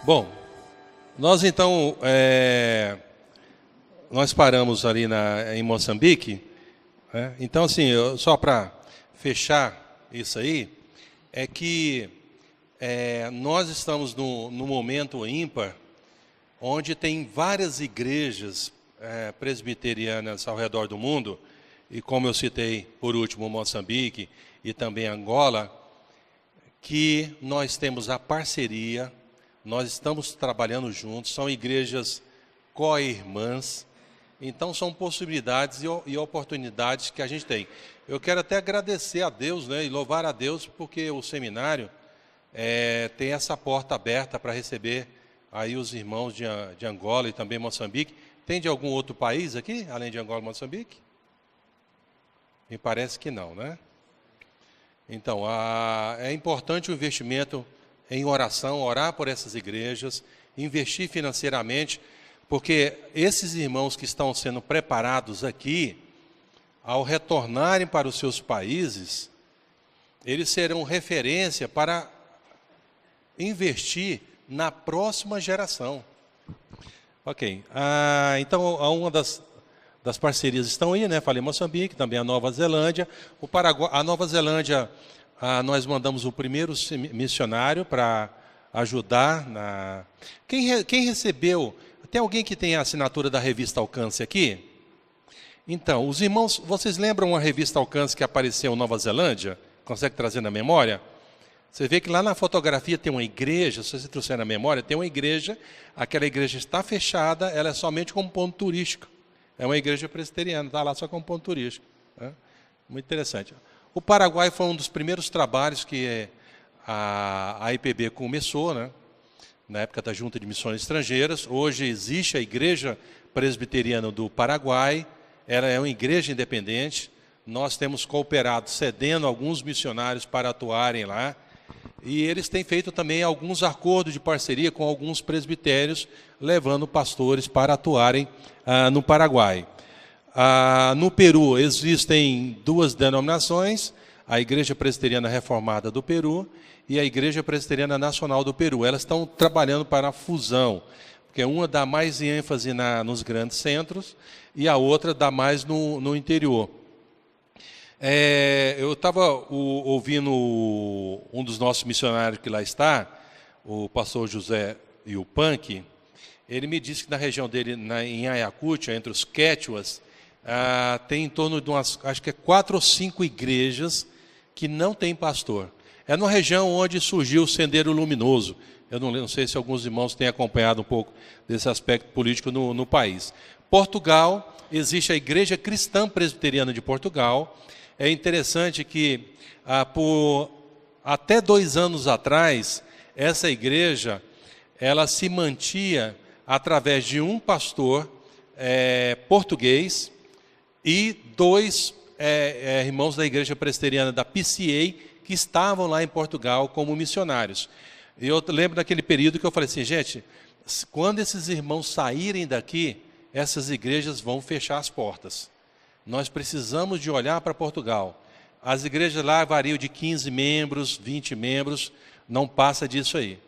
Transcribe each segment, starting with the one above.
Bom, nós então, nós paramos ali em Moçambique, né? Então assim, só para fechar isso aí, é que nós estamos no momento ímpar, onde tem várias igrejas presbiterianas ao redor do mundo, e como eu citei por último Moçambique e também Angola, que nós temos a parceria, nós estamos trabalhando juntos, são igrejas co-irmãs, então são possibilidades e oportunidades que a gente tem. Eu quero até agradecer a Deus, né, e louvar a Deus, porque o seminário tem essa porta aberta para receber aí os irmãos de Angola e também Moçambique. Tem de algum outro país aqui, além de Angola e Moçambique? Me parece que não, né? Então, é importante o investimento em oração, orar por essas igrejas, investir financeiramente, porque esses irmãos que estão sendo preparados aqui, ao retornarem para os seus países, eles serão referência para investir na próxima geração. Ok. Então, uma das parcerias estão aí, né? Falei Moçambique, também a Nova Zelândia. O Paraguai, a Nova Zelândia, nós mandamos o primeiro missionário para ajudar. Quem recebeu? Tem alguém que tem a assinatura da revista Alcance aqui? Então, os irmãos, vocês lembram a revista Alcance que apareceu em Nova Zelândia? Consegue trazer na memória? Você vê que lá na fotografia tem uma igreja, se você trouxer na memória, tem uma igreja, aquela igreja está fechada, ela é somente como ponto turístico. É uma igreja presbiteriana, está lá só como ponto turístico. Né? Muito interessante. O Paraguai foi um dos primeiros trabalhos que a IPB começou, né? Na época da Junta de Missões Estrangeiras. Hoje existe a Igreja Presbiteriana do Paraguai, ela é uma igreja independente. Nós temos cooperado, cedendo alguns missionários para atuarem lá. E eles têm feito também alguns acordos de parceria com alguns presbitérios, levando pastores para atuarem no Paraguai. No Peru existem duas denominações, a Igreja Presbiteriana Reformada do Peru e a Igreja Presbiteriana Nacional do Peru. Elas estão trabalhando para a fusão, porque uma dá mais ênfase nos grandes centros e a outra dá mais no interior. Eu estava ouvindo um dos nossos missionários que lá está, o pastor José Yupanqui. Ele me disse que na região dele, em Ayacucho, entre os Quechuas, tem em torno de acho que 4 ou 5 igrejas que não tem pastor. É numa região onde surgiu o Sendeiro Luminoso. Eu não sei se alguns irmãos têm acompanhado um pouco desse aspecto político no país. Portugal, existe a Igreja Cristã Presbiteriana de Portugal. É interessante que, por até 2 anos atrás, essa igreja ela se mantinha através de um pastor português e 2 irmãos da Igreja Presbiteriana da PCA que estavam lá em Portugal como missionários. E eu lembro daquele período que eu falei assim, gente, quando esses irmãos saírem daqui, essas igrejas vão fechar as portas. Nós precisamos de olhar para Portugal. As igrejas lá variam de 15 membros, 20 membros, não passa disso aí.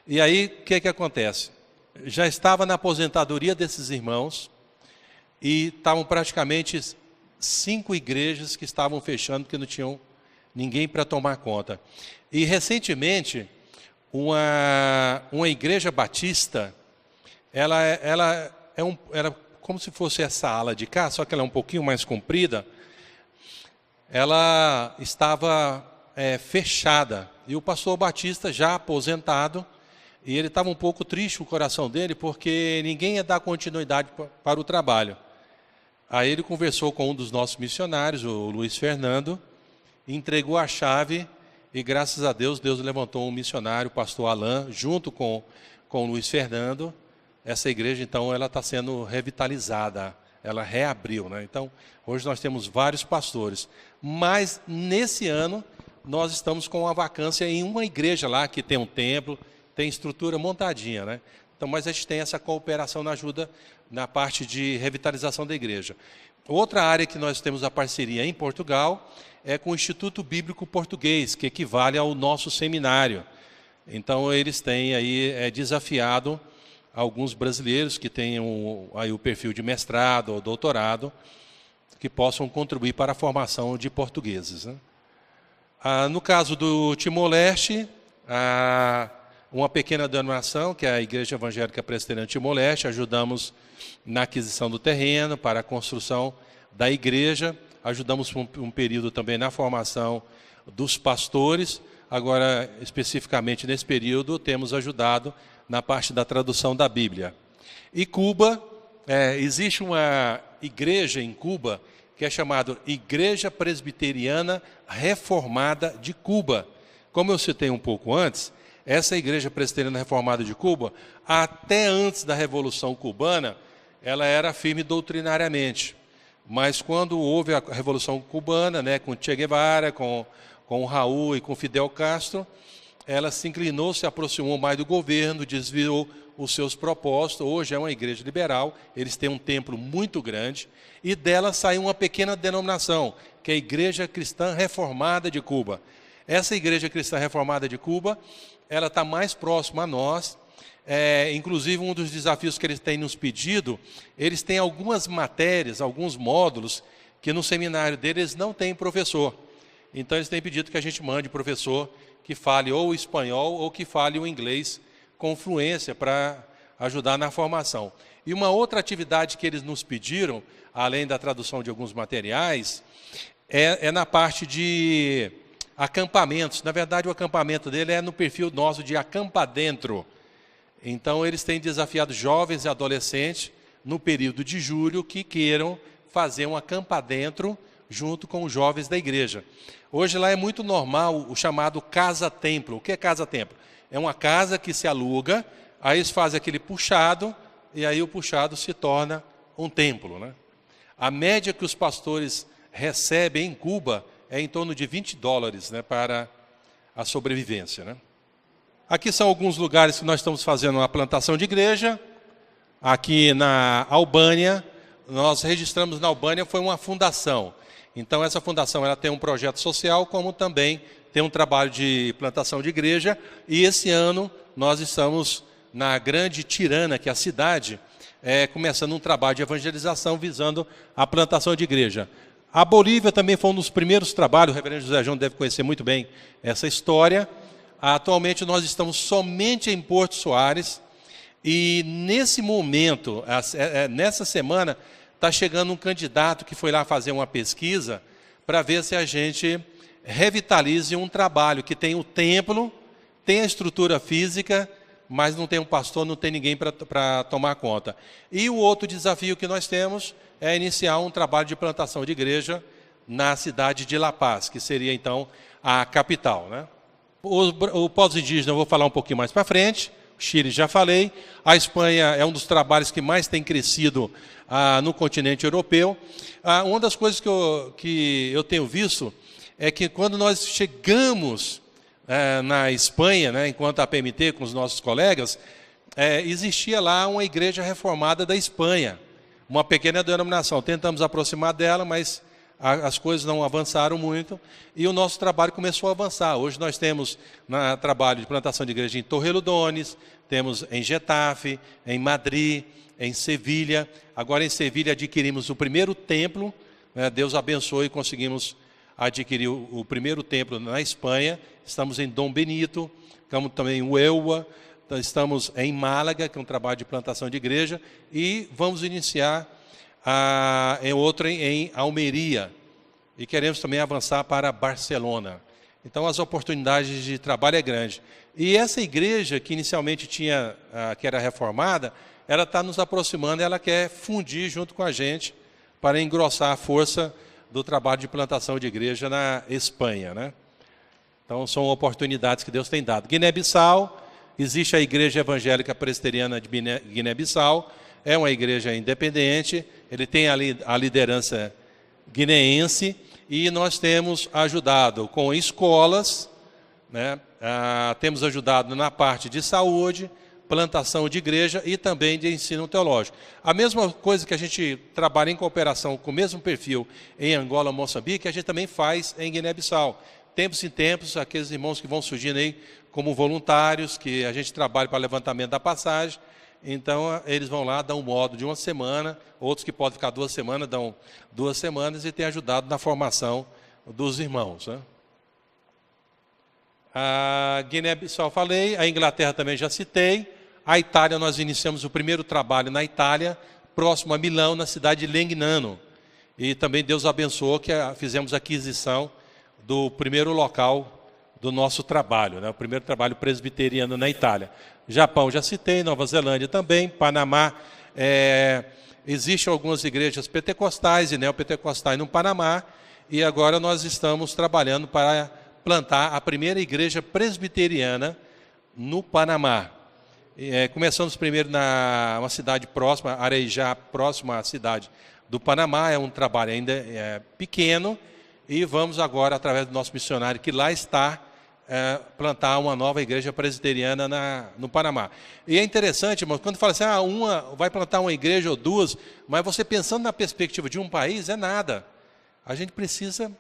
E aí, o que acontece? Já estava na aposentadoria desses irmãos e estavam praticamente 5 igrejas que estavam fechando, porque não tinham ninguém para tomar conta. E, recentemente, uma igreja batista, ela era como se fosse essa ala de cá, só que ela é um pouquinho mais comprida, ela estava fechada. E o pastor Batista, já aposentado, e ele estava um pouco triste o coração dele, porque ninguém ia dar continuidade para o trabalho. Aí ele conversou com um dos nossos missionários, o Luiz Fernando, entregou a chave, e graças a Deus, Deus levantou um missionário, o pastor Alain, junto com o Luiz Fernando. Essa igreja, então, ela está sendo revitalizada, ela reabriu, né? Então, hoje nós temos vários pastores, mas nesse ano nós estamos com uma vacância em uma igreja lá, que tem um templo, tem estrutura montadinha, né? Então, mas a gente tem essa cooperação na ajuda na parte de revitalização da igreja. Outra área que nós temos a parceria em Portugal é com o Instituto Bíblico Português, que equivale ao nosso seminário. Então, eles têm aí desafiado alguns brasileiros que tenham aí o perfil de mestrado ou doutorado, que possam contribuir para a formação de portugueses, né? No caso do Timor-Leste, uma pequena denominação, que é a Igreja Evangélica Presbiteriana de Timor-Leste, ajudamos na aquisição do terreno para a construção da igreja, ajudamos por um período também na formação dos pastores. Agora, especificamente nesse período, temos ajudado na parte da tradução da Bíblia. E Cuba, existe uma igreja em Cuba que é chamada Igreja Presbiteriana Reformada de Cuba. Como eu citei um pouco antes, essa Igreja Presbiteriana Reformada de Cuba, até antes da Revolução Cubana, ela era firme doutrinariamente. Mas quando houve a Revolução Cubana, né, com Che Guevara, com o Raul e com Fidel Castro, ela se inclinou, se aproximou mais do governo, desviou os seus propósitos. Hoje é uma igreja liberal, eles têm um templo muito grande, e dela saiu uma pequena denominação, que é a Igreja Cristã Reformada de Cuba. Essa Igreja Cristã Reformada de Cuba, ela está mais próxima a nós. Inclusive, um dos desafios que eles têm nos pedido, eles têm algumas matérias, alguns módulos, que no seminário deles não tem professor. Então, eles têm pedido que a gente mande professor que fale ou o espanhol ou que fale o inglês com fluência para ajudar na formação. E uma outra atividade que eles nos pediram, além da tradução de alguns materiais, é na parte de acampamentos. Na verdade, o acampamento dele é no perfil nosso de acampa dentro. Então, eles têm desafiado jovens e adolescentes, no período de julho, que queiram fazer um acampa dentro junto com os jovens da igreja. Hoje lá é muito normal o chamado casa-templo. O que é casa-templo? É uma casa que se aluga, aí eles fazem aquele puxado, e aí o puxado se torna um templo, né? A média que os pastores recebem em Cuba é em torno de $20, né, para a sobrevivência, né? Aqui são alguns lugares que nós estamos fazendo uma plantação de igreja. Aqui na Albânia, nós registramos na Albânia, foi uma fundação. Então, essa fundação ela tem um projeto social, como também tem um trabalho de plantação de igreja. E esse ano, nós estamos na Grande Tirana, que é a cidade, começando um trabalho de evangelização visando a plantação de igreja. A Bolívia também foi um dos primeiros trabalhos, o reverendo José João deve conhecer muito bem essa história. Atualmente, nós estamos somente em Porto Soares. E nesse momento, nessa semana, está chegando um candidato que foi lá fazer uma pesquisa para ver se a gente revitalize um trabalho que tem o templo, tem a estrutura física, mas não tem um pastor, não tem ninguém para tomar conta. E o outro desafio que nós temos é iniciar um trabalho de plantação de igreja na cidade de La Paz, que seria então a capital, né? O povos indígenas eu vou falar um pouquinho mais para frente. O Chile já falei. A Espanha é um dos trabalhos que mais tem crescido no continente europeu. Uma das coisas que eu tenho visto é que quando nós chegamos na Espanha, né, enquanto a PMT com os nossos colegas, existia lá uma igreja reformada da Espanha, uma pequena denominação. Tentamos aproximar dela, mas as coisas não avançaram muito e o nosso trabalho começou a avançar. Hoje nós temos trabalho de plantação de igreja em Torrelodones, temos em Getafe, em Madrid, em Sevilha. Agora em Sevilha adquirimos o primeiro templo, né? Deus abençoe e conseguimos adquirir o primeiro templo na Espanha. Estamos em Dom Benito, como também em Huelva, estamos em Málaga, que é um trabalho de plantação de igreja, e vamos iniciar outro em Almeria, e queremos também avançar para Barcelona. Então as oportunidades de trabalho é grande. E essa igreja que inicialmente que era reformada, ela está nos aproximando, ela quer fundir junto com a gente para engrossar a força do trabalho de plantação de igreja na Espanha, né? Então são oportunidades que Deus tem dado. Guiné-Bissau, existe a Igreja Evangélica Presbiteriana de Guiné-Bissau, é uma igreja independente, ele tem a liderança guineense, e nós temos ajudado com escolas, né? Temos ajudado na parte de saúde, plantação de igreja e também de ensino teológico. A mesma coisa que a gente trabalha em cooperação com o mesmo perfil em Angola, Moçambique, a gente também faz em Guiné-Bissau. Tempos em tempos, aqueles irmãos que vão surgindo aí como voluntários, que a gente trabalha para levantamento da passagem. Então, eles vão lá, dão um modo de 1 semana, outros que podem ficar 2 semanas, dão 2 semanas e têm ajudado na formação dos irmãos, né? A Guiné-Bissau falei, a Inglaterra também já citei, a Itália nós iniciamos o primeiro trabalho na Itália, próximo a Milão, na cidade de Legnano. E também Deus abençoou que fizemos a aquisição do primeiro local do nosso trabalho, né? O primeiro trabalho presbiteriano na Itália. Japão já citei, Nova Zelândia também, Panamá. Existem algumas igrejas pentecostais e neopentecostais no Panamá, e agora nós estamos trabalhando para plantar a primeira igreja presbiteriana no Panamá. Começamos primeiro uma cidade próxima, Arejá, próxima à cidade do Panamá. É um trabalho ainda pequeno, e vamos agora, através do nosso missionário que lá está, plantar uma nova igreja presbiteriana no Panamá. E é interessante, irmão, quando fala assim, vai plantar uma igreja ou 2, mas você pensando na perspectiva de um país, é nada. A gente precisa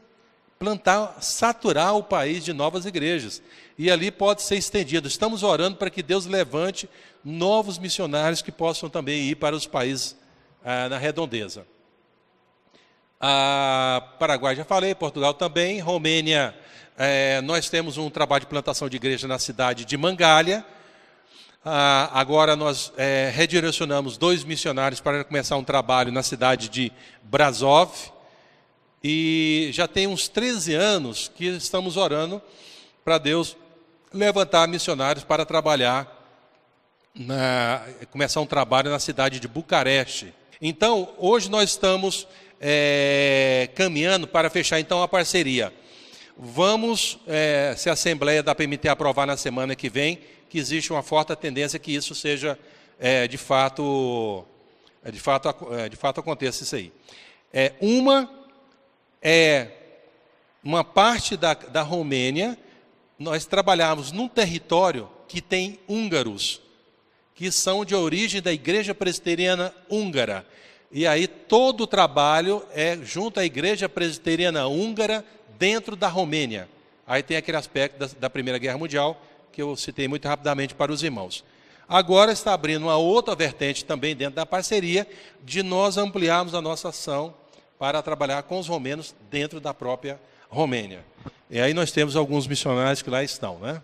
plantar, saturar o país de novas igrejas. E ali pode ser estendido. Estamos orando para que Deus levante novos missionários que possam também ir para os países na redondeza. Paraguai já falei, Portugal também, Romênia, nós temos um trabalho de plantação de igreja na cidade de Mangalha. Agora nós redirecionamos 2 missionários para começar um trabalho na cidade de Brasov. E já tem uns 13 anos que estamos orando para Deus levantar missionários para trabalhar, começar um trabalho na cidade de Bucareste. Então, hoje nós estamos caminhando para fechar então a parceria. Vamos, se a Assembleia da PMT aprovar na semana que vem, que existe uma forte tendência que isso seja, de fato aconteça isso aí. Uma parte da Romênia, nós trabalhamos num território que tem húngaros, que são de origem da Igreja Presbiteriana Húngara. E aí todo o trabalho é junto à Igreja Presbiteriana Húngara dentro da Romênia. Aí tem aquele aspecto da Primeira Guerra Mundial, que eu citei muito rapidamente para os irmãos. Agora está abrindo uma outra vertente também dentro da parceria, de nós ampliarmos a nossa ação para trabalhar com os romenos dentro da própria Romênia. E aí nós temos alguns missionários que lá estão, né?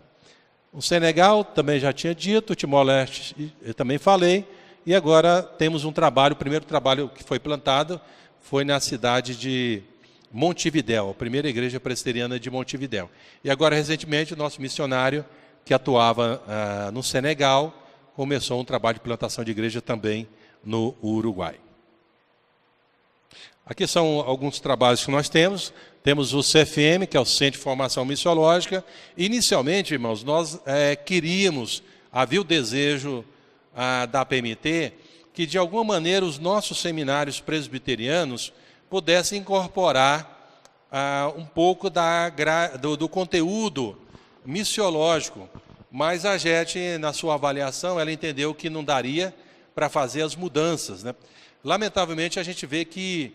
O Senegal também já tinha dito, o Timor-Leste eu também falei, e agora temos um trabalho, o primeiro trabalho que foi plantado foi na cidade de Montevidéu, a primeira igreja presbiteriana de Montevidéu. E agora, recentemente, o nosso missionário, que atuava no Senegal, começou um trabalho de plantação de igreja também no Uruguai. Aqui são alguns trabalhos que nós temos. Temos o CFM, que é o Centro de Formação Missiológica. Inicialmente, irmãos, nós havia o desejo da PMT que, de alguma maneira, os nossos seminários presbiterianos pudessem incorporar um pouco do conteúdo missiológico. Mas a JET, na sua avaliação, ela entendeu que não daria para fazer as mudanças, né? Lamentavelmente, a gente vê que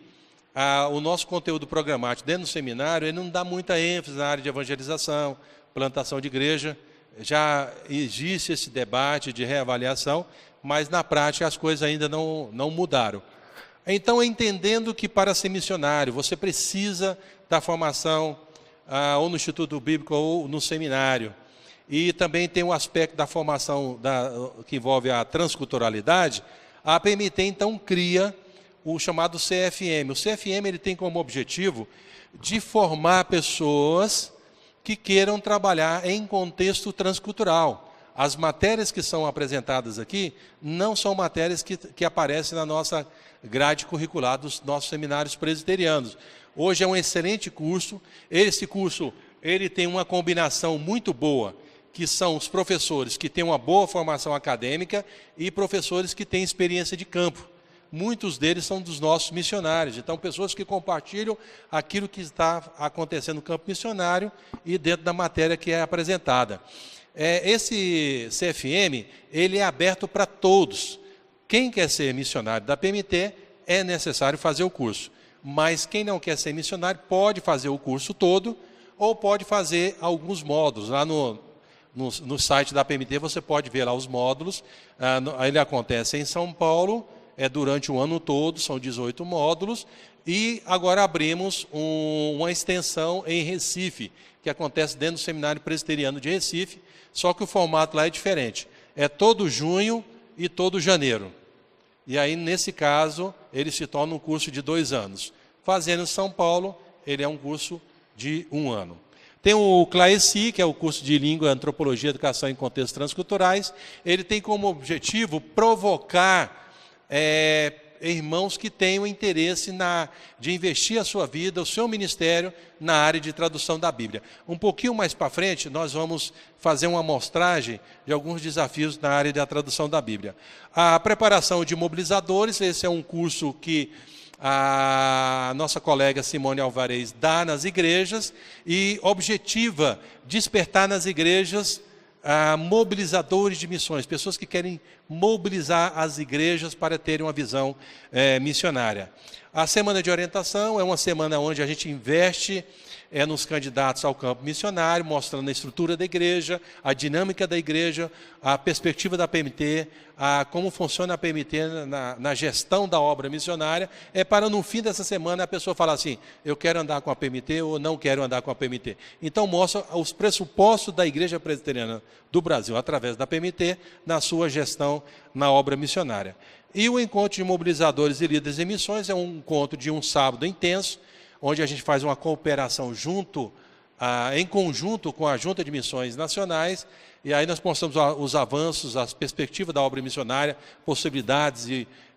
o nosso conteúdo programático dentro do seminário, ele não dá muita ênfase na área de evangelização, plantação de igreja. Já existe esse debate de reavaliação, mas na prática as coisas ainda não mudaram. Então, entendendo que para ser missionário, você precisa da formação ou no Instituto Bíblico ou no seminário. E também tem um aspecto da formação que envolve a transculturalidade. A PMT, então, cria o chamado CFM. O CFM ele tem como objetivo de formar pessoas que queiram trabalhar em contexto transcultural. As matérias que são apresentadas aqui não são matérias que aparecem na nossa grade curricular dos nossos seminários presbiterianos. Hoje é um excelente curso. Esse curso ele tem uma combinação muito boa, que são os professores que têm uma boa formação acadêmica e professores que têm experiência de campo. Muitos deles são dos nossos missionários. Então, pessoas que compartilham aquilo que está acontecendo no campo missionário e dentro da matéria que é apresentada. Esse CFM, ele é aberto para todos. Quem quer ser missionário da PMT, é necessário fazer o curso. Mas quem não quer ser missionário, pode fazer o curso todo, ou pode fazer alguns módulos. Lá no site da PMT você pode ver lá os módulos. Ele acontece em São Paulo, durante o ano todo, são 18 módulos. E agora abrimos uma extensão em Recife, que acontece dentro do Seminário Presbiteriano de Recife, só que o formato lá é diferente. É todo junho e todo janeiro. E aí, nesse caso, ele se torna um curso de 2 anos. Fazendo em São Paulo, ele é um curso de 1 ano. Tem o CLAESI, que é o curso de Língua, Antropologia e Educação em Contextos Transculturais. Ele tem como objetivo provocar irmãos que tenham interesse de investir a sua vida, o seu ministério, na área de tradução da Bíblia. Um pouquinho mais para frente, nós vamos fazer uma amostragem de alguns desafios na área da tradução da Bíblia. A preparação de mobilizadores, esse é um curso que a nossa colega Simone Alvarez dá nas igrejas e objetiva despertar nas igrejas mobilizadores de missões, pessoas que querem mobilizar as igrejas para terem uma visão missionária. A semana de orientação é uma semana onde a gente investe nos candidatos ao campo missionário, mostrando a estrutura da igreja, a dinâmica da igreja, a perspectiva da PMT, como funciona a PMT na gestão da obra missionária, para no fim dessa semana a pessoa falar assim, eu quero andar com a PMT ou não quero andar com a PMT. Então mostra os pressupostos da Igreja Presbiteriana do Brasil, através da PMT, na sua gestão na obra missionária. E o encontro de mobilizadores e líderes em missões é um encontro de um sábado intenso, onde a gente faz uma cooperação em conjunto com a Junta de Missões Nacionais, e aí nós mostramos os avanços, as perspectivas da obra missionária, possibilidades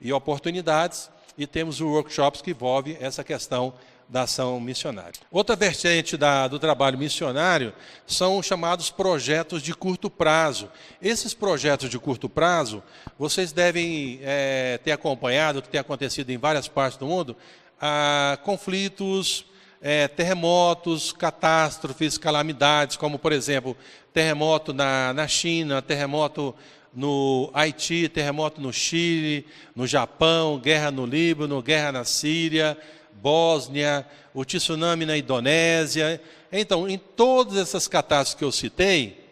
e oportunidades, e temos os workshops que envolvem essa questão da ação missionária. Outra vertente do trabalho missionário são os chamados projetos de curto prazo. Esses projetos de curto prazo, vocês devem ter acompanhado o que tem acontecido em várias partes do mundo, conflitos, terremotos, catástrofes, calamidades, como, por exemplo, terremoto na China, terremoto no Haiti, terremoto no Chile, no Japão, guerra no Líbano, guerra na Síria, Bósnia, o tsunami na Indonésia. Então, em todas essas catástrofes que eu citei,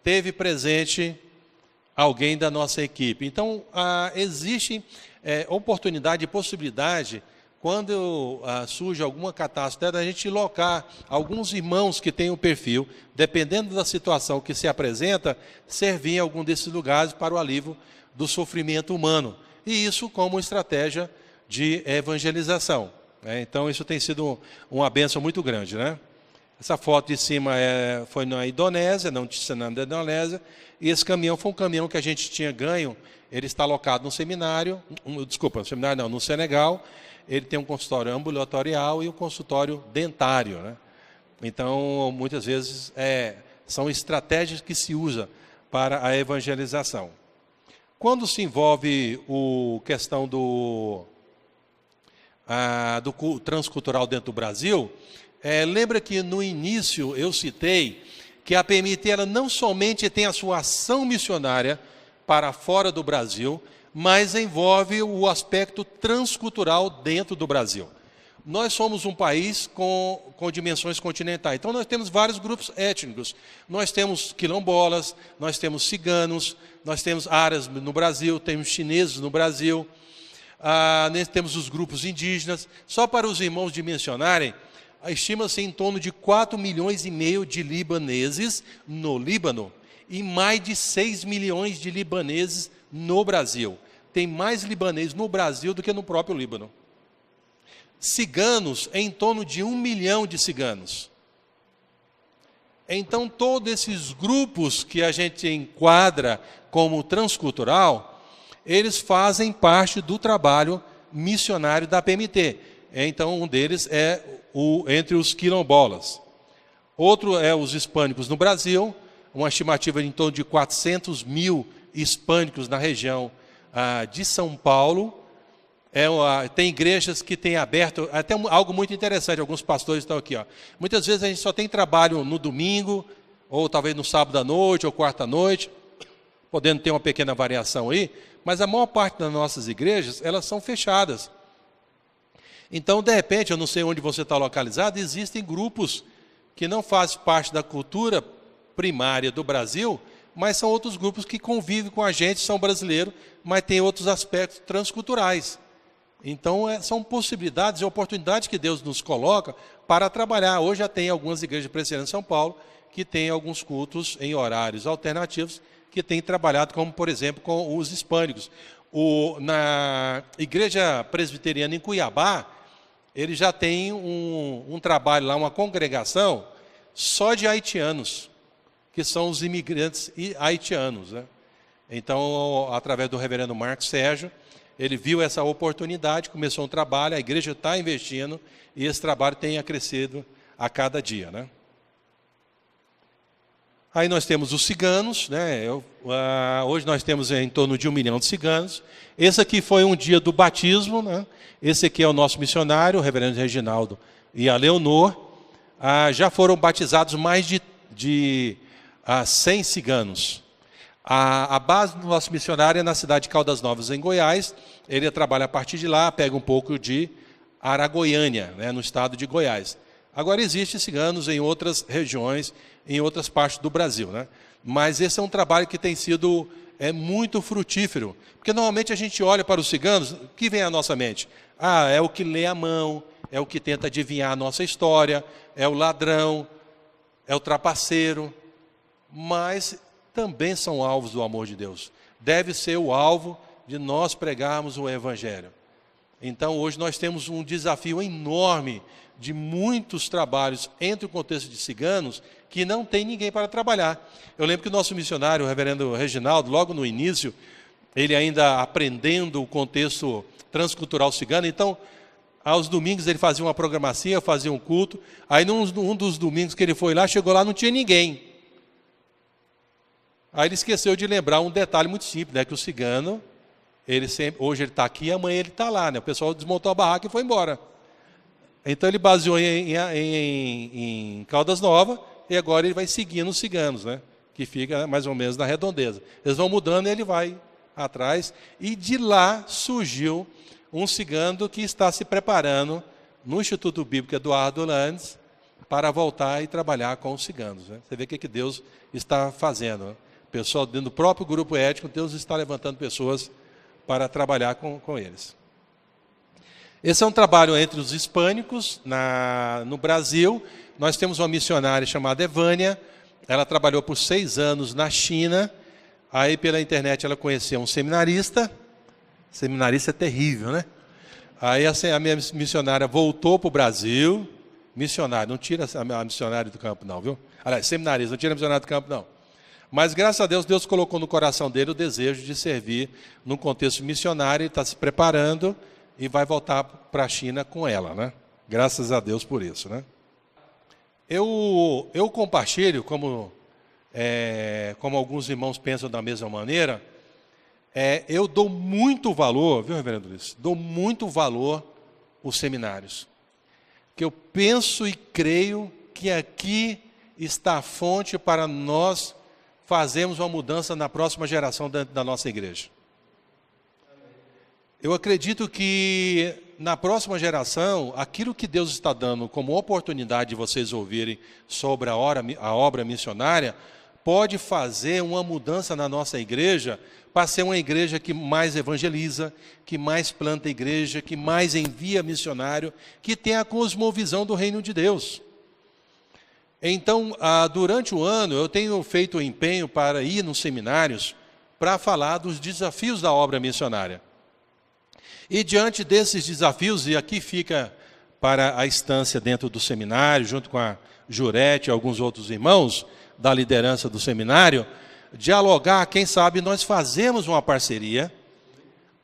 teve presente alguém da nossa equipe. Então, existe oportunidade e possibilidade, quando surge alguma catástrofe, da gente locar alguns irmãos que têm o perfil, dependendo da situação que se apresenta, servir em algum desses lugares para o alívio do sofrimento humano. E isso como estratégia de evangelização. Então, isso tem sido uma bênção muito grande, né? Essa foto de cima foi na Indonésia, no tsunami da Indonésia, e esse caminhão foi um caminhão que a gente tinha ganho, ele está alocado no seminário, no Senegal. Ele tem um consultório ambulatorial e um consultório dentário, né? Então, muitas vezes, são estratégias que se usam para a evangelização. Quando se envolve a questão do transcultural dentro do Brasil, lembra que no início eu citei que a PMT ela não somente tem a sua ação missionária para fora do Brasil, mas envolve o aspecto transcultural dentro do Brasil. Nós somos um país com dimensões continentais, então nós temos vários grupos étnicos. Nós temos quilombolas, nós temos ciganos, nós temos árabes no Brasil, temos chineses no Brasil, temos os grupos indígenas. Só para os irmãos dimensionarem, estima-se em torno de 4,5 milhões de libaneses no Líbano e mais de 6 milhões de libaneses no Brasil. Tem mais libaneses no Brasil do que no próprio Líbano. Ciganos, em torno de 1 milhão de ciganos. Então, todos esses grupos que a gente enquadra como transcultural, eles fazem parte do trabalho missionário da PMT. Então, um deles é entre os quilombolas. Outro é os hispânicos no Brasil, uma estimativa de em torno de 400 mil hispânicos na região de São Paulo. Tem igrejas que têm aberto, até algo muito interessante, alguns pastores estão aqui. Muitas vezes a gente só tem trabalho no domingo, ou talvez no sábado à noite, ou quarta à noite, podendo ter uma pequena variação aí, mas a maior parte das nossas igrejas, elas são fechadas. Então, de repente, eu não sei onde você está localizado, existem grupos que não fazem parte da cultura primária do Brasil, mas são outros grupos que convivem com a gente, são brasileiros, mas tem outros aspectos transculturais. Então, são possibilidades e oportunidades que Deus nos coloca para trabalhar. Hoje já tem algumas igrejas presbiterianas em São Paulo que têm alguns cultos em horários alternativos, que têm trabalhado, como, por exemplo, com os hispânicos. Na igreja presbiteriana em Cuiabá, ele já tem um trabalho lá, uma congregação só de haitianos, que são os imigrantes haitianos, né? Então, através do reverendo Marcos Sérgio, ele viu essa oportunidade, começou um trabalho, a igreja está investindo, e esse trabalho tem crescido a cada dia, né? Aí nós temos os ciganos, né? Hoje nós temos em torno de 1 milhão de ciganos. Esse aqui foi um dia do batismo, né? Esse aqui é o nosso missionário, o reverendo Reginaldo e a Leonor. Já foram batizados mais de 100 ciganos. A base do nosso missionário é na cidade de Caldas Novas, em Goiás. Ele trabalha a partir de lá, pega um pouco de Aragoiânia, né, no estado de Goiás. Agora, existem ciganos em outras regiões, em outras partes do Brasil, né? Mas esse é um trabalho que tem sido muito frutífero. Porque normalmente a gente olha para os ciganos, o que vem à nossa mente? É o que lê a mão, é o que tenta adivinhar a nossa história, é o ladrão, é o trapaceiro, mas também são alvos do amor de Deus. Deve ser o alvo de nós pregarmos o Evangelho. Então, hoje nós temos um desafio enorme de muitos trabalhos entre o contexto de ciganos que não tem ninguém para trabalhar. Eu lembro que o nosso missionário, o reverendo Reginaldo, logo no início, ele ainda aprendendo o contexto transcultural cigano, então, aos domingos ele fazia uma programação, fazia um culto, aí num dos domingos que ele foi lá, chegou lá, não tinha ninguém. Aí ele esqueceu de lembrar um detalhe muito simples, né? Que o cigano, hoje ele está aqui, amanhã ele está lá, né? O pessoal desmontou a barraca e foi embora. Então ele baseou em Caldas Novas e agora ele vai seguindo os ciganos, né? Que fica mais ou menos na redondeza. Eles vão mudando e ele vai atrás. E de lá surgiu um cigano que está se preparando no Instituto Bíblico Eduardo Landes para voltar e trabalhar com os ciganos, né? Você vê o que Deus está fazendo, né? Pessoal, dentro do próprio grupo ético, Deus está levantando pessoas para trabalhar com eles. Esse é um trabalho entre os hispânicos no Brasil. Nós temos uma missionária chamada Evânia. Ela trabalhou por 6 anos na China. Aí, pela internet, ela conheceu um seminarista. Seminarista é terrível, né? Aí, a minha missionária voltou para o Brasil. Missionária, não tira a missionária do campo, não, viu? Aliás, seminarista, não tira a missionária do campo, não. Mas, graças a Deus, Deus colocou no coração dele o desejo de servir num contexto missionário. Ele está se preparando e vai voltar para a China com ela, né? Graças a Deus por isso, né? Eu compartilho, como alguns irmãos pensam da mesma maneira, eu dou muito valor, viu, reverendo Luiz? Dou muito valor aos seminários. Que eu penso e creio que aqui está a fonte para nós fazermos uma mudança na próxima geração da nossa igreja. Eu acredito que na próxima geração, aquilo que Deus está dando como oportunidade de vocês ouvirem sobre a obra missionária, pode fazer uma mudança na nossa igreja para ser uma igreja que mais evangeliza, que mais planta igreja, que mais envia missionário, que tenha a cosmovisão do reino de Deus. Então, durante o ano, eu tenho feito o empenho para ir nos seminários para falar dos desafios da obra missionária. E diante desses desafios, e aqui fica para a instância dentro do seminário, junto com a Jurete e alguns outros irmãos da liderança do seminário, dialogar, quem sabe nós fazemos uma parceria,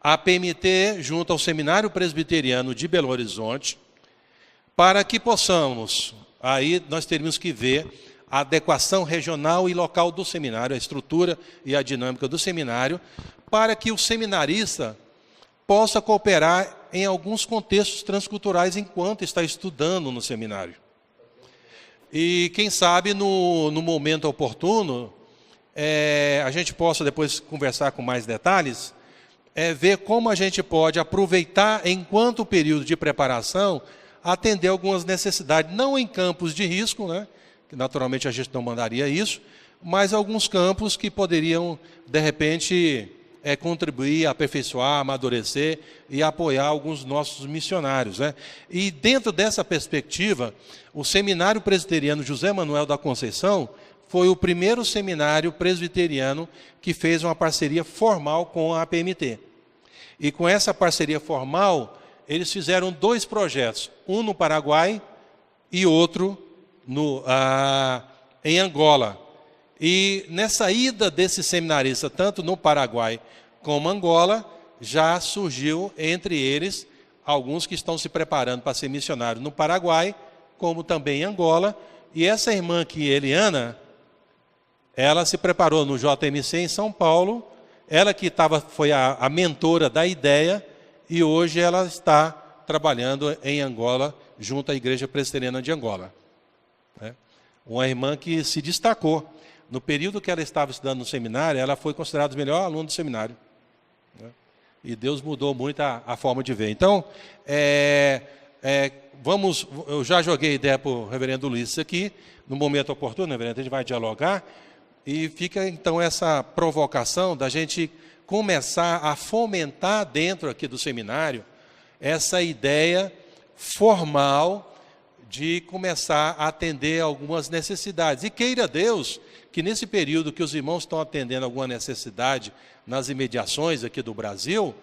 a PMT junto ao Seminário Presbiteriano de Belo Horizonte, para que possamos... Aí nós teríamos que ver a adequação regional e local do seminário, a estrutura e a dinâmica do seminário, para que o seminarista possa cooperar em alguns contextos transculturais enquanto está estudando no seminário. E quem sabe no momento oportuno, a gente possa depois conversar com mais detalhes, ver como a gente pode aproveitar enquanto o período de preparação atender algumas necessidades, não em campos de risco, né, que naturalmente a gente não mandaria isso, mas alguns campos que poderiam, de repente, contribuir, aperfeiçoar, amadurecer e apoiar alguns nossos missionários, né? E dentro dessa perspectiva, o Seminário Presbiteriano José Manuel da Conceição foi o primeiro seminário presbiteriano que fez uma parceria formal com a APMT. E com essa parceria formal, eles fizeram 2 projetos, um no Paraguai e outro em Angola. E nessa ida desse seminarista, tanto no Paraguai como Angola, já surgiu entre eles alguns que estão se preparando para ser missionários no Paraguai, como também em Angola. E essa irmã aqui, Eliana, ela se preparou no JMC em São Paulo, ela que foi a mentora da ideia, e hoje ela está trabalhando em Angola, junto à Igreja Presbiteriana de Angola. Uma irmã que se destacou. No período que ela estava estudando no seminário, ela foi considerada o melhor aluno do seminário. E Deus mudou muito a forma de ver. Então, eu já joguei a ideia para o reverendo Luiz aqui, no momento oportuno, reverendo, a gente vai dialogar, e fica então essa provocação da gente começar a fomentar dentro aqui do seminário essa ideia formal de começar a atender algumas necessidades. E queira Deus que nesse período que os irmãos estão atendendo alguma necessidade nas imediações aqui do Brasil,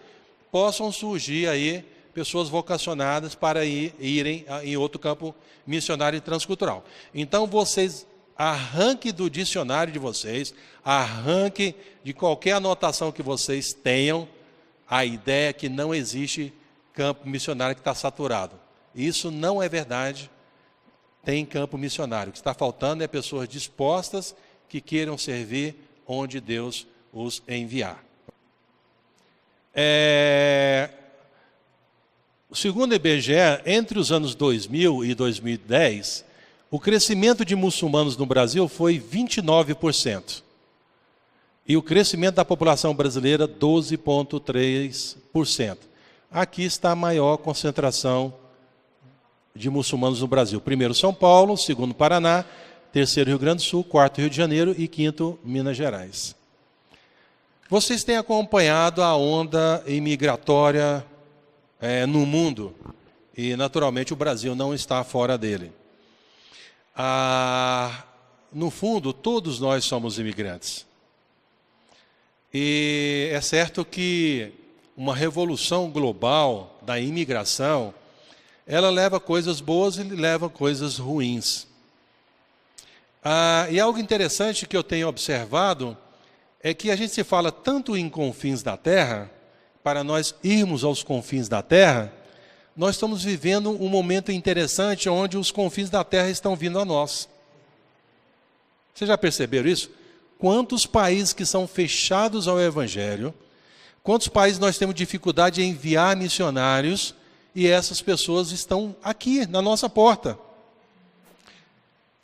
possam surgir aí pessoas vocacionadas para irem em outro campo missionário e transcultural. Então vocês arranque do dicionário de vocês, arranque de qualquer anotação que vocês tenham, a ideia que não existe campo missionário que está saturado. Isso não é verdade. Tem campo missionário. O que está faltando é pessoas dispostas que queiram servir onde Deus os enviar. Segundo o IBGE, entre os anos 2000 e 2010, o crescimento de muçulmanos no Brasil foi 29%. E o crescimento da população brasileira, 12,3%. Aqui está a maior concentração de muçulmanos no Brasil. Primeiro São Paulo, segundo Paraná, terceiro Rio Grande do Sul, quarto Rio de Janeiro e quinto Minas Gerais. Vocês têm acompanhado a onda imigratória no mundo e, naturalmente, o Brasil não está fora dele. No fundo, todos nós somos imigrantes. E é certo que uma revolução global da imigração, ela leva coisas boas e leva coisas ruins. E algo interessante que eu tenho observado é que a gente se fala tanto em confins da terra, para nós irmos aos confins da terra, nós estamos vivendo um momento interessante onde os confins da terra estão vindo a nós. Vocês já perceberam isso? Quantos países que são fechados ao Evangelho, quantos países nós temos dificuldade em enviar missionários e essas pessoas estão aqui, na nossa porta.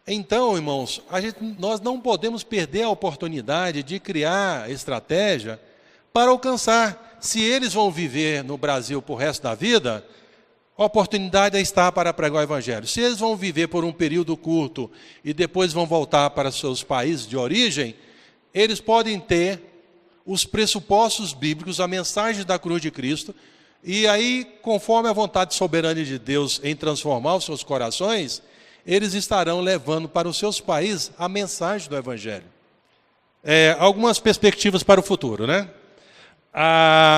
Então, irmãos, nós não podemos perder a oportunidade de criar estratégia para alcançar. Se eles vão viver no Brasil por resto da vida, a oportunidade está para pregar o Evangelho. Se eles vão viver por um período curto e depois vão voltar para seus países de origem, eles podem ter os pressupostos bíblicos, a mensagem da cruz de Cristo, e aí, conforme a vontade soberana de Deus em transformar os seus corações, eles estarão levando para os seus países a mensagem do Evangelho. Algumas perspectivas para o futuro, né?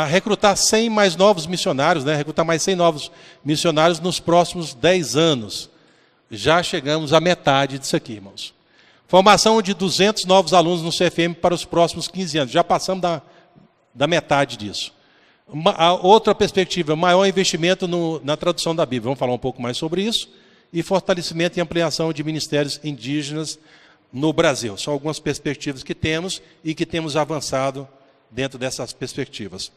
Recrutar 100 mais novos missionários, né? Recrutar mais 100 novos missionários nos próximos 10 anos. Já chegamos à metade disso aqui, irmãos. Formação de 200 novos alunos no CFM para os próximos 15 anos. Já passamos da metade disso. Outra perspectiva, maior investimento na tradução da Bíblia. Vamos falar um pouco mais sobre isso. E fortalecimento e ampliação de ministérios indígenas no Brasil. São algumas perspectivas que temos e que temos avançado dentro dessas perspectivas.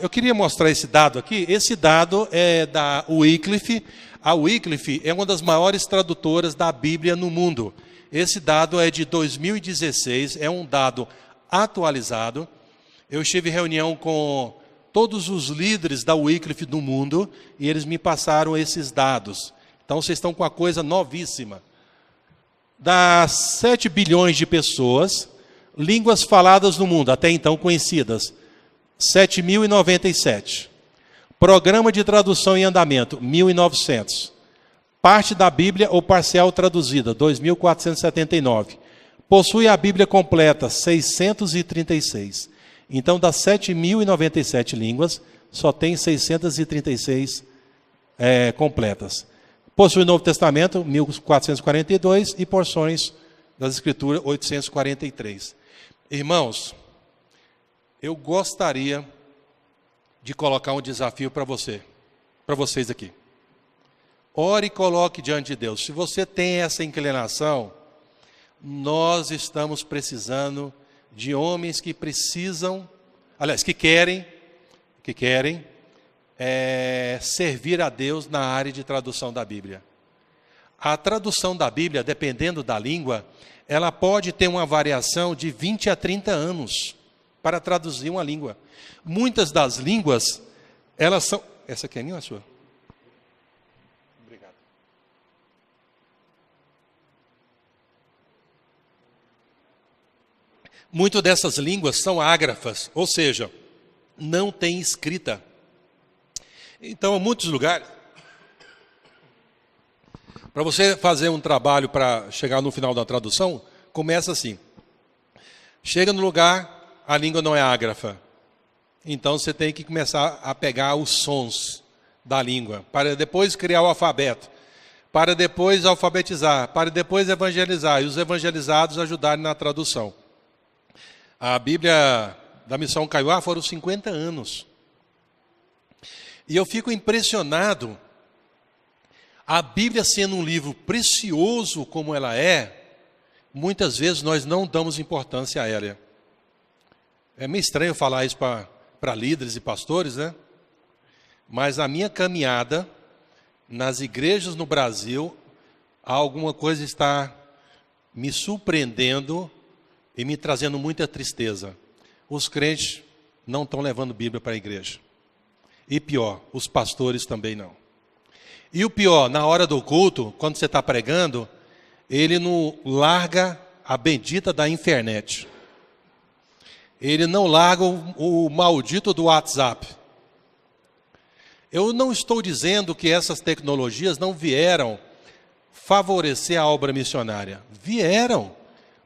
Eu queria mostrar esse dado aqui. Esse dado é da Wycliffe. A Wycliffe é uma das maiores tradutoras da Bíblia no mundo. Esse dado é de 2016, é um dado atualizado. Eu estive em reunião com todos os líderes da Wycliffe do mundo e eles me passaram esses dados. Então, vocês estão com a coisa novíssima. Das 7 bilhões de pessoas, línguas faladas no mundo, até então conhecidas, 7.097. Programa de tradução em andamento, 1.900. Parte da Bíblia ou parcial traduzida, 2.479. Possui a Bíblia completa, 636. Então, das 7.097 línguas, só tem 636 completas. Possui o Novo Testamento, 1.442, e porções das Escrituras, 843. Irmãos, eu gostaria de colocar um desafio para vocês aqui. Ore e coloque diante de Deus. Se você tem essa inclinação, nós estamos precisando de homens que precisam, aliás, que querem servir a Deus na área de tradução da Bíblia. A tradução da Bíblia, dependendo da língua, ela pode ter uma variação de 20 a 30 anos para traduzir uma língua. Muitas das línguas, elas são... Essa aqui é minha ou é sua? Obrigado. Muitas dessas línguas são ágrafas, ou seja, não tem escrita. Então, em muitos lugares, para você fazer um trabalho para chegar no final da tradução, começa assim. Chega no lugar, a língua não é ágrafa. Então, você tem que começar a pegar os sons da língua, para depois criar o alfabeto, para depois alfabetizar, para depois evangelizar, e os evangelizados ajudarem na tradução. A Bíblia da Missão Kaiowá foram 50 anos. E eu fico impressionado, a Bíblia sendo um livro precioso como ela é, muitas vezes nós não damos importância a ela. É meio estranho falar isso para líderes e pastores, né? Mas a minha caminhada nas igrejas no Brasil, alguma coisa está me surpreendendo e me trazendo muita tristeza. Os crentes não estão levando Bíblia para a igreja. E pior, os pastores também não. E o pior, na hora do culto, quando você está pregando, ele não larga a bendita da internet. Ele não larga o maldito do WhatsApp. Eu não estou dizendo que essas tecnologias não vieram favorecer a obra missionária. Vieram,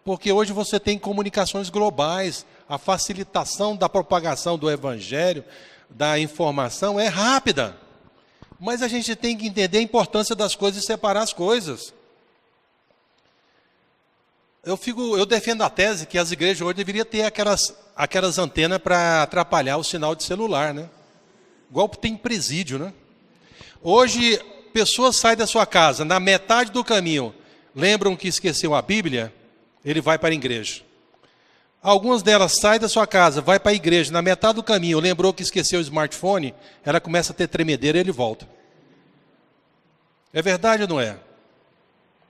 porque hoje você tem comunicações globais, a facilitação da propagação do evangelho, da informação é rápida. Mas a gente tem que entender a importância das coisas e separar as coisas. Eu defendo a tese que as igrejas hoje deveriam ter aquelas antenas para atrapalhar o sinal de celular, né? Igual tem presídio, né? Hoje, pessoas saem da sua casa, na metade do caminho, lembram que esqueceu a Bíblia, ele vai para a igreja. Algumas delas saem da sua casa, vai para a igreja, na metade do caminho, lembrou que esqueceu o smartphone, ela começa a ter tremedeira e ele volta. É verdade ou não é?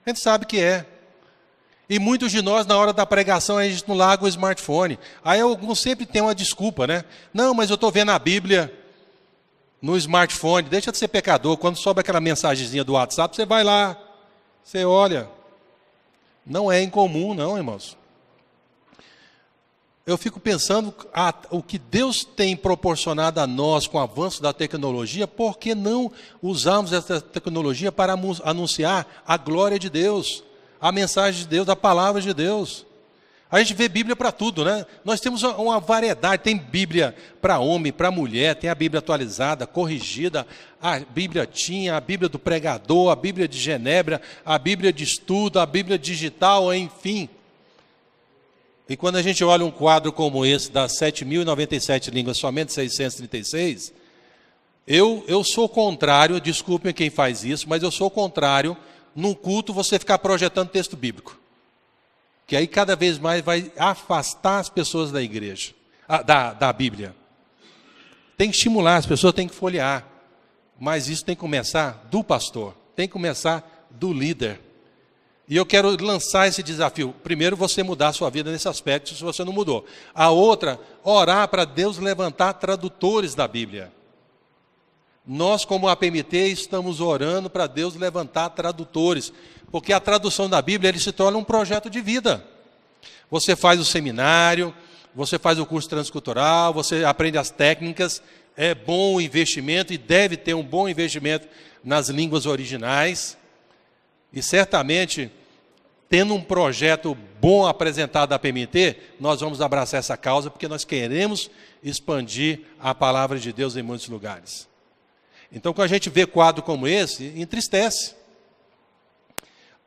A gente sabe que é. E muitos de nós, na hora da pregação, a gente não larga o smartphone. Aí alguns sempre tem uma desculpa, né? Não, mas eu estou vendo a Bíblia no smartphone. Deixa de ser pecador. Quando sobe aquela mensagenzinha do WhatsApp, você vai lá, você olha. Não é incomum, não, irmãos. Eu fico pensando o que Deus tem proporcionado a nós com o avanço da tecnologia, por que não usarmos essa tecnologia para anunciar a glória de Deus, a mensagem de Deus, a palavra de Deus? A gente vê Bíblia para tudo, né? Nós temos uma variedade, tem Bíblia para homem, para mulher, tem a Bíblia atualizada, corrigida, a Bíblia tinha, a Bíblia do pregador, a Bíblia de Genebra, a Bíblia de estudo, a Bíblia digital, enfim. E quando a gente olha um quadro como esse, das 7.097 línguas, somente 636, eu sou contrário, desculpem quem faz isso, mas eu sou contrário, num culto, você ficar projetando texto bíblico. Que aí cada vez mais vai afastar as pessoas da igreja, da Bíblia. Tem que estimular, as pessoas têm que folhear. Mas isso tem que começar do pastor, tem que começar do líder. E eu quero lançar esse desafio. Primeiro, você mudar a sua vida nesse aspecto, se você não mudou. A outra, orar para Deus levantar tradutores da Bíblia. Nós, como APMT, estamos orando para Deus levantar tradutores, porque a tradução da Bíblia ele se torna um projeto de vida. Você faz o seminário, você faz o curso transcultural, você aprende as técnicas, é bom o investimento e deve ter um bom investimento nas línguas originais. E certamente, tendo um projeto bom apresentado à PMT, nós vamos abraçar essa causa, porque nós queremos expandir a palavra de Deus em muitos lugares. Então, quando a gente vê quadro como esse, entristece.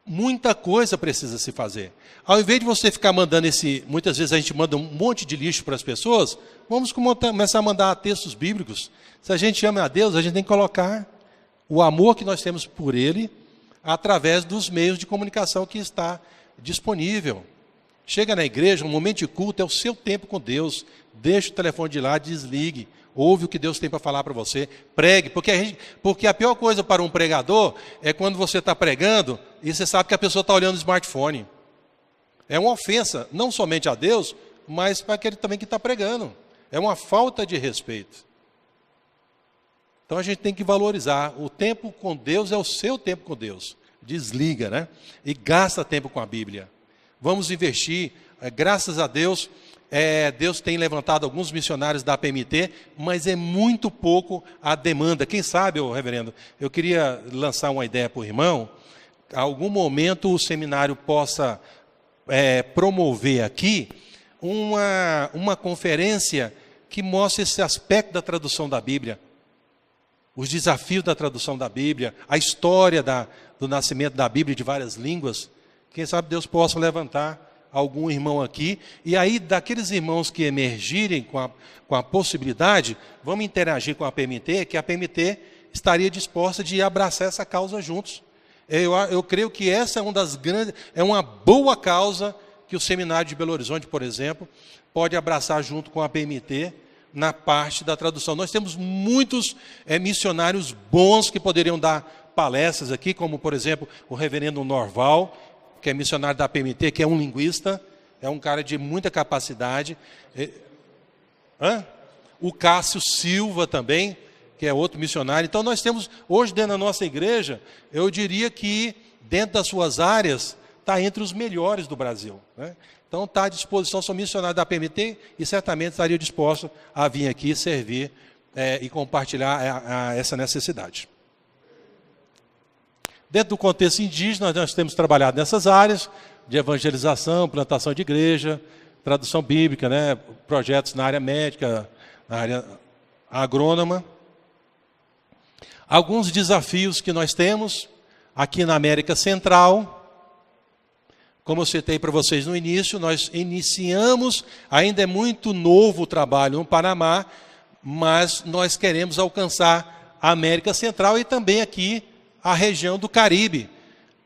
Muita coisa precisa se fazer. Ao invés de você ficar mandando muitas vezes a gente manda um monte de lixo para as pessoas, vamos começar a mandar textos bíblicos. Se a gente ama a Deus, a gente tem que colocar o amor que nós temos por Ele através dos meios de comunicação que está disponível. Chega na igreja, um momento de culto é o seu tempo com Deus. Deixa o telefone de lá, desligue. Ouve o que Deus tem para falar para você. Pregue, porque a pior coisa para um pregador é quando você está pregando e você sabe que a pessoa está olhando o smartphone. É uma ofensa, não somente a Deus, mas para aquele também que está pregando. É uma falta de respeito. Então a gente tem que valorizar. O tempo com Deus é o seu tempo com Deus. Desliga, né? E gasta tempo com a Bíblia. Vamos investir. Graças a Deus, Deus tem levantado alguns missionários da APMT, mas é muito pouco a demanda. Quem sabe, reverendo, eu queria lançar uma ideia para o irmão. A algum momento o seminário possa promover aqui uma conferência que mostre esse aspecto da tradução da Bíblia. Os desafios da tradução da Bíblia, a história do nascimento da Bíblia de várias línguas. Quem sabe Deus possa levantar algum irmão aqui, e aí daqueles irmãos que emergirem com a possibilidade, vamos interagir com a PMT, que a PMT estaria disposta de abraçar essa causa juntos. Eu creio que essa é uma boa causa que o Seminário de Belo Horizonte, por exemplo, pode abraçar junto com a PMT, na parte da tradução. Nós temos muitos missionários bons que poderiam dar palestras aqui, como, por exemplo, o reverendo Norval, que é missionário da PMT, que é um linguista, é um cara de muita capacidade. O Cássio Silva também, que é outro missionário. Então, nós temos, hoje, dentro da nossa igreja, eu diria que, dentro das suas áreas, está entre os melhores do Brasil, né? Então, está à disposição, sou missionário da PMT e certamente estaria disposto a vir aqui servir e compartilhar essa necessidade. Dentro do contexto indígena, nós temos trabalhado nessas áreas de evangelização, plantação de igreja, tradução bíblica, né, projetos na área médica, na área agrônoma. Alguns desafios que nós temos aqui na América Central. Como eu citei para vocês no início, nós iniciamos, ainda é muito novo o trabalho no Panamá, mas nós queremos alcançar a América Central e também aqui a região do Caribe.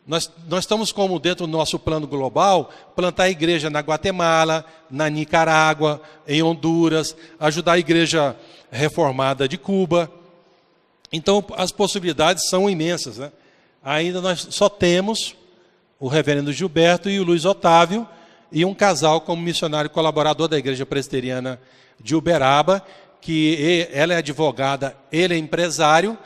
Nós estamos, como dentro do nosso plano global, plantar igreja na Guatemala, na Nicarágua, em Honduras, ajudar a igreja reformada de Cuba. Então, as possibilidades são imensas, né? Ainda nós só temos o reverendo Gilberto e o Luiz Otávio, e um casal como missionário colaborador da Igreja Presbiteriana de Uberaba, que ela é advogada, ele é empresário,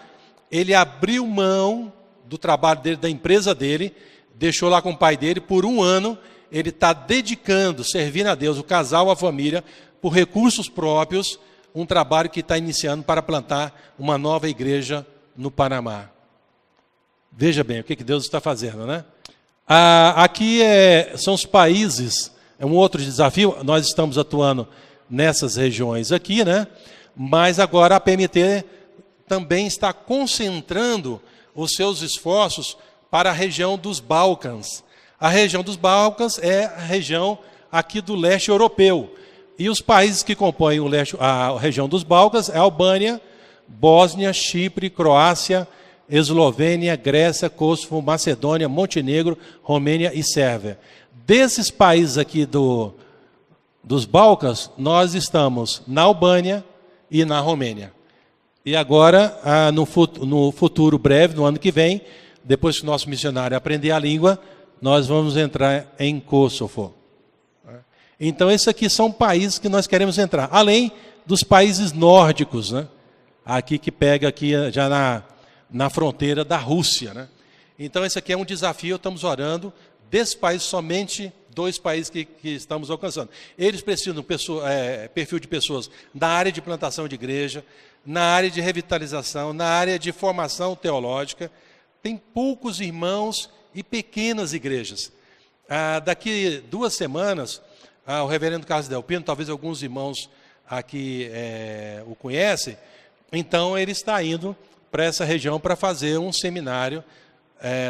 ele abriu mão do trabalho dele, da empresa dele, deixou lá com o pai dele, por 1 ano, ele está dedicando, servindo a Deus, o casal, a família, por recursos próprios, um trabalho que está iniciando para plantar uma nova igreja no Panamá. Veja bem o que Deus está fazendo, né? Aqui são os países, é um outro desafio, nós estamos atuando nessas regiões aqui, né? Mas agora a PMT também está concentrando os seus esforços para a região dos Balcãs. A região dos Balcãs é a região aqui do leste europeu. E os países que compõem a região dos Balcãs é a Albânia, Bósnia, Chipre, Croácia, Eslovênia, Grécia, Kosovo, Macedônia, Montenegro, Romênia e Sérvia. Desses países aqui dos Balcãs, nós estamos na Albânia e na Romênia. E agora, no futuro breve, no ano que vem, depois que o nosso missionário aprender a língua, nós vamos entrar em Kosovo. Então, esses aqui são países que nós queremos entrar, além dos países nórdicos, né? aqui que pega aqui já na fronteira da Rússia, né? Então, esse aqui é um desafio, estamos orando, desse país, somente 2 países que estamos alcançando. Eles precisam de perfil de pessoas na área de plantação de igreja, na área de revitalização, na área de formação teológica. Tem poucos irmãos e pequenas igrejas. Daqui 2 semanas, o reverendo Carlos Delpino, talvez alguns irmãos aqui o conhecem, então ele está indo para essa região para fazer um seminário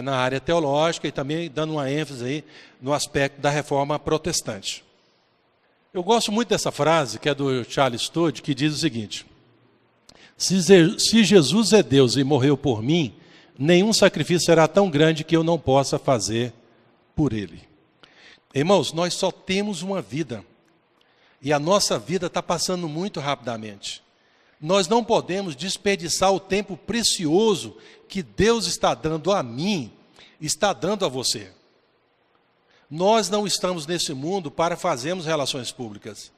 na área teológica e também dando uma ênfase aí no aspecto da reforma protestante. Eu gosto muito dessa frase, que é do Charles Sturt, que diz o seguinte: se Jesus é Deus e morreu por mim, nenhum sacrifício será tão grande que eu não possa fazer por ele. Irmãos, nós só temos uma vida, e a nossa vida está passando muito rapidamente. Nós não podemos desperdiçar o tempo precioso que Deus está dando a mim, está dando a você. Nós não estamos nesse mundo para fazermos relações públicas.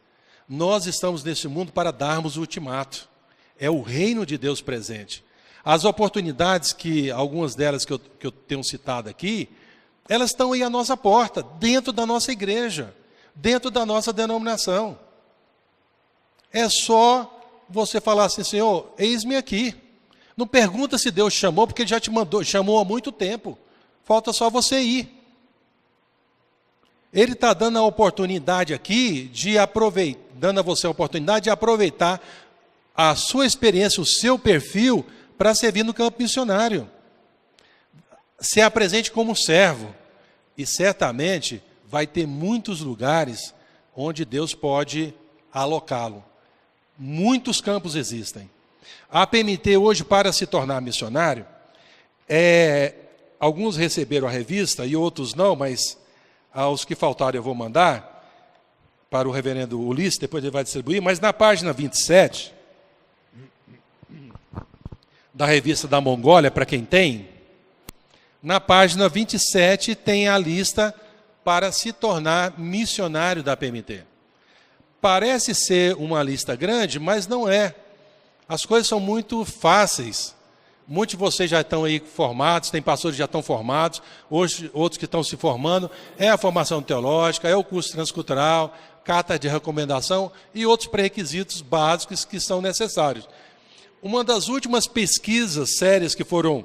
Nós estamos nesse mundo para darmos o ultimato. É o reino de Deus presente. As oportunidades, algumas delas que eu tenho citado aqui, elas estão aí à nossa porta, dentro da nossa igreja, dentro da nossa denominação. É só você falar assim: Senhor, eis-me aqui. Não pergunta se Deus chamou, porque Ele já te chamou há muito tempo. Falta só você ir. Ele está dando a oportunidade aqui, dando a você a oportunidade de aproveitar a sua experiência, o seu perfil, para servir no campo missionário. Se apresente como servo, e certamente vai ter muitos lugares onde Deus pode alocá-lo. Muitos campos existem. A PMT hoje, para se tornar missionário, alguns receberam a revista e outros não, mas aos que faltaram eu vou mandar para o reverendo Ulisses, depois ele vai distribuir, mas na página 27 da revista da Mongólia, para quem tem, na página 27 tem a lista para se tornar missionário da PMT. Parece ser uma lista grande, mas não é. As coisas são muito fáceis. Muitos de vocês já estão aí formados, tem pastores que já estão formados, hoje outros que estão se formando. É a formação teológica, é o curso transcultural, carta de recomendação e outros pré-requisitos básicos que são necessários. Uma das últimas pesquisas sérias que foram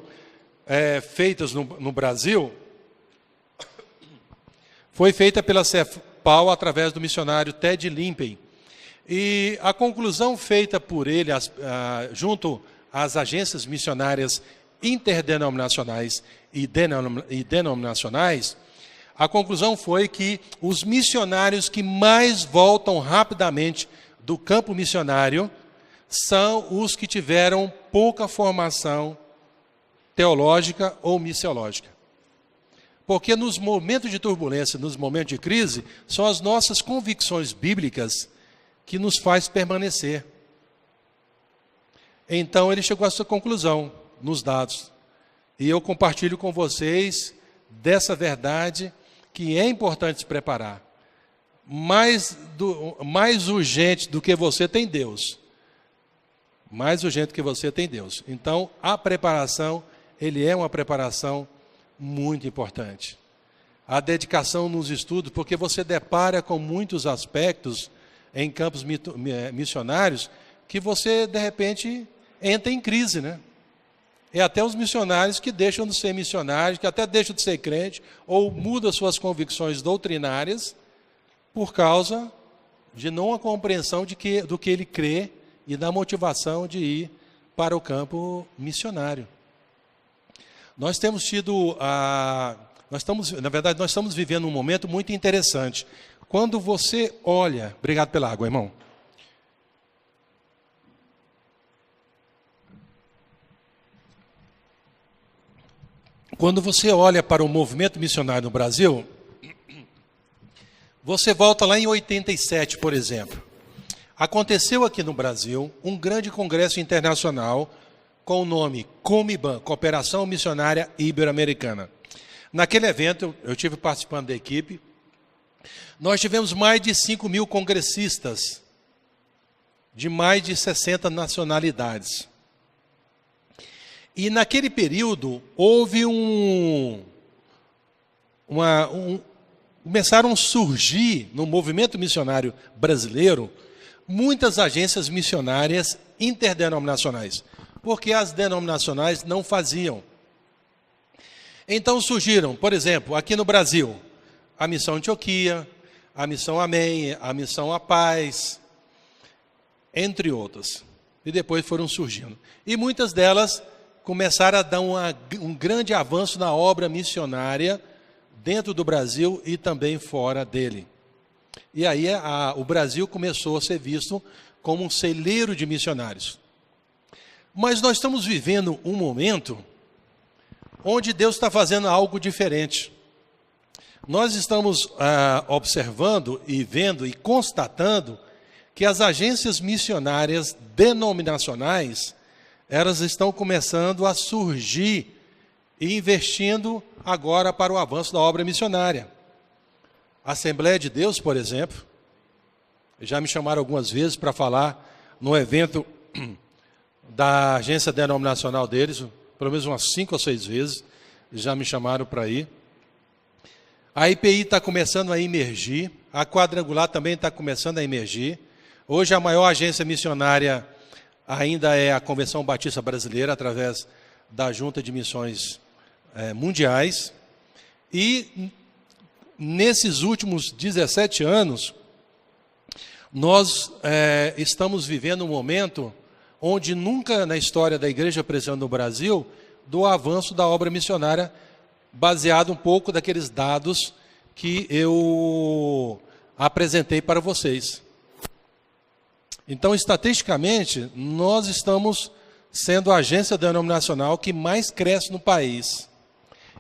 feitas no Brasil foi feita pela CEPAL através do missionário Ted Limpey. E a conclusão feita por ele, junto às agências missionárias interdenominacionais e denominacionais, a conclusão foi que os missionários que mais voltam rapidamente do campo missionário são os que tiveram pouca formação teológica ou missiológica. Porque nos momentos de turbulência, nos momentos de crise, são as nossas convicções bíblicas que nos faz permanecer. Então, ele chegou a essa conclusão nos dados. E eu compartilho com vocês dessa verdade que é importante se preparar. Mais urgente do que você tem Deus. Mais urgente que você tem Deus. Então, a preparação, ele é uma preparação muito importante. A dedicação nos estudos, porque você depara com muitos aspectos em campos missionários que você, de repente, entra em crise, né? É até os missionários que deixam de ser missionários, que até deixam de ser crente, ou mudam suas convicções doutrinárias por causa de não a compreensão do que ele crê e da motivação de ir para o campo missionário. Nós temos tido, nós estamos vivendo um momento muito interessante. Quando você olha... Obrigado pela água, irmão. Quando você olha para o movimento missionário no Brasil, você volta lá em 87, por exemplo. Aconteceu aqui no Brasil um grande congresso internacional com o nome Comiban, Cooperação Missionária Ibero-Americana. Naquele evento, eu estive participando da equipe, nós tivemos mais de 5.000 congressistas de mais de 60 nacionalidades. E naquele período houve começaram a surgir no movimento missionário brasileiro muitas agências missionárias interdenominacionais, porque as denominacionais não faziam. Então surgiram, por exemplo, aqui no Brasil, a Missão Antioquia, a Missão Amém, a Missão A Paz, entre outras. E depois foram surgindo. E muitas delas começaram a dar um grande avanço na obra missionária dentro do Brasil e também fora dele. E aí o Brasil começou a ser visto como um celeiro de missionários. Mas nós estamos vivendo um momento onde Deus está fazendo algo diferente. Nós estamos observando e vendo e constatando que as agências missionárias denominacionais, elas estão começando a surgir e investindo agora para o avanço da obra missionária. A Assembleia de Deus, por exemplo, já me chamaram algumas vezes para falar no evento da agência denominacional deles, pelo menos umas 5 ou 6 vezes, já me chamaram para ir. A IPI está começando a emergir, a Quadrangular também está começando a emergir. Hoje a maior agência missionária ainda é a Convenção Batista Brasileira, através da Junta de Missões Mundiais. E nesses últimos 17 anos, nós estamos vivendo um momento onde nunca na história da Igreja Presbiteriana no Brasil, do avanço da obra missionária, baseado um pouco daqueles dados que eu apresentei para vocês. Então, estatisticamente, nós estamos sendo a agência denominacional que mais cresce no país.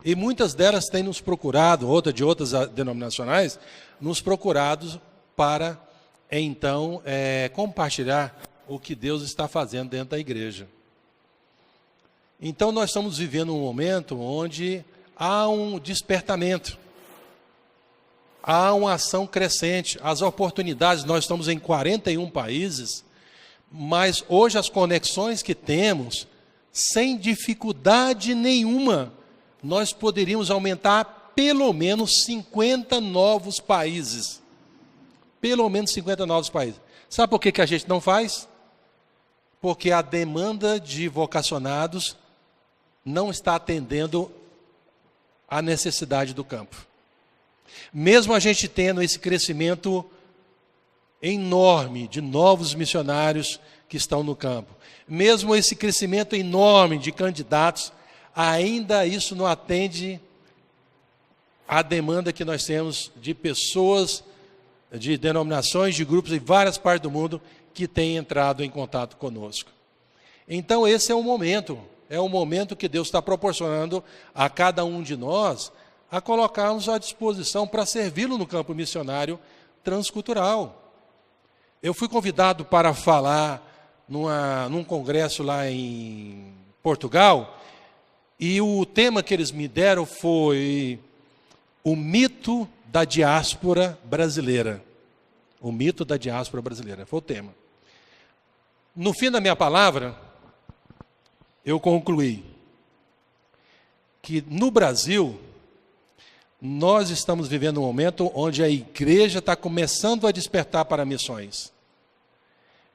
E muitas delas têm nos procurado, de outras denominacionais, nos procurado para, então, compartilhar o que Deus está fazendo dentro da igreja. Então, nós estamos vivendo um momento onde há um despertamento, há uma ação crescente, as oportunidades, nós estamos em 41 países, mas hoje as conexões que temos, sem dificuldade nenhuma, nós poderíamos aumentar pelo menos 50 novos países. Pelo menos 50 novos países. Sabe por que a gente não faz? Porque a demanda de vocacionados não está atendendo à necessidade do campo. Mesmo a gente tendo esse crescimento enorme de novos missionários que estão no campo, mesmo esse crescimento enorme de candidatos, ainda isso não atende à demanda que nós temos de pessoas, de denominações, de grupos em várias partes do mundo que têm entrado em contato conosco. Então esse é o momento que Deus está proporcionando a cada um de nós a colocarmos à disposição para servi-lo no campo missionário transcultural. Eu fui convidado para falar num congresso lá em Portugal, e o tema que eles me deram foi o mito da diáspora brasileira. O mito da diáspora brasileira, foi o tema. No fim da minha palavra, eu concluí que no Brasil, nós estamos vivendo um momento onde a igreja está começando a despertar para missões.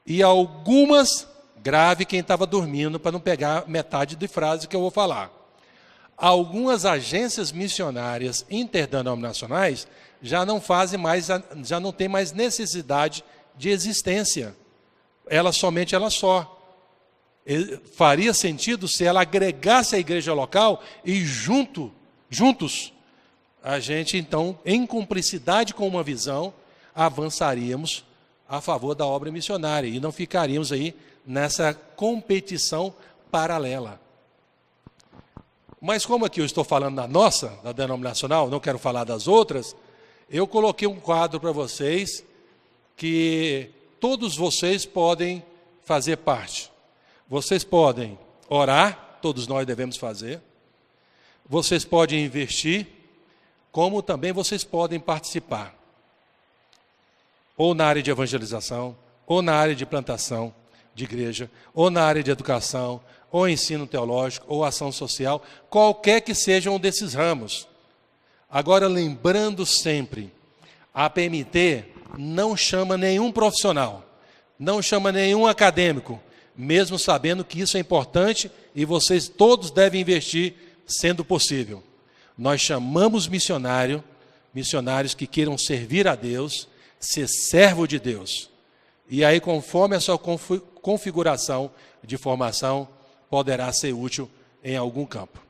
E algumas, grave quem estava dormindo, para não pegar metade de frase que eu vou falar. Algumas agências missionárias interdenominacionais já não têm mais necessidade de existência. Ela só. Faria sentido se ela agregasse a igreja local e juntos, a gente, então, em cumplicidade com uma visão, avançaríamos a favor da obra missionária e não ficaríamos aí nessa competição paralela. Mas como aqui eu estou falando da nossa, da denominacional, não quero falar das outras, eu coloquei um quadro para vocês que todos vocês podem fazer parte. Vocês podem orar, todos nós devemos fazer. Vocês podem investir, como também vocês podem participar. Ou na área de evangelização, ou na área de plantação, de igreja, ou na área de educação, ou ensino teológico, ou ação social, qualquer que seja um desses ramos. Agora, lembrando sempre, a APMT não chama nenhum profissional, não chama nenhum acadêmico, mesmo sabendo que isso é importante e vocês todos devem investir, sendo possível. Nós chamamos missionários que queiram servir a Deus, ser servo de Deus. E aí, conforme a sua configuração de formação, poderá ser útil em algum campo.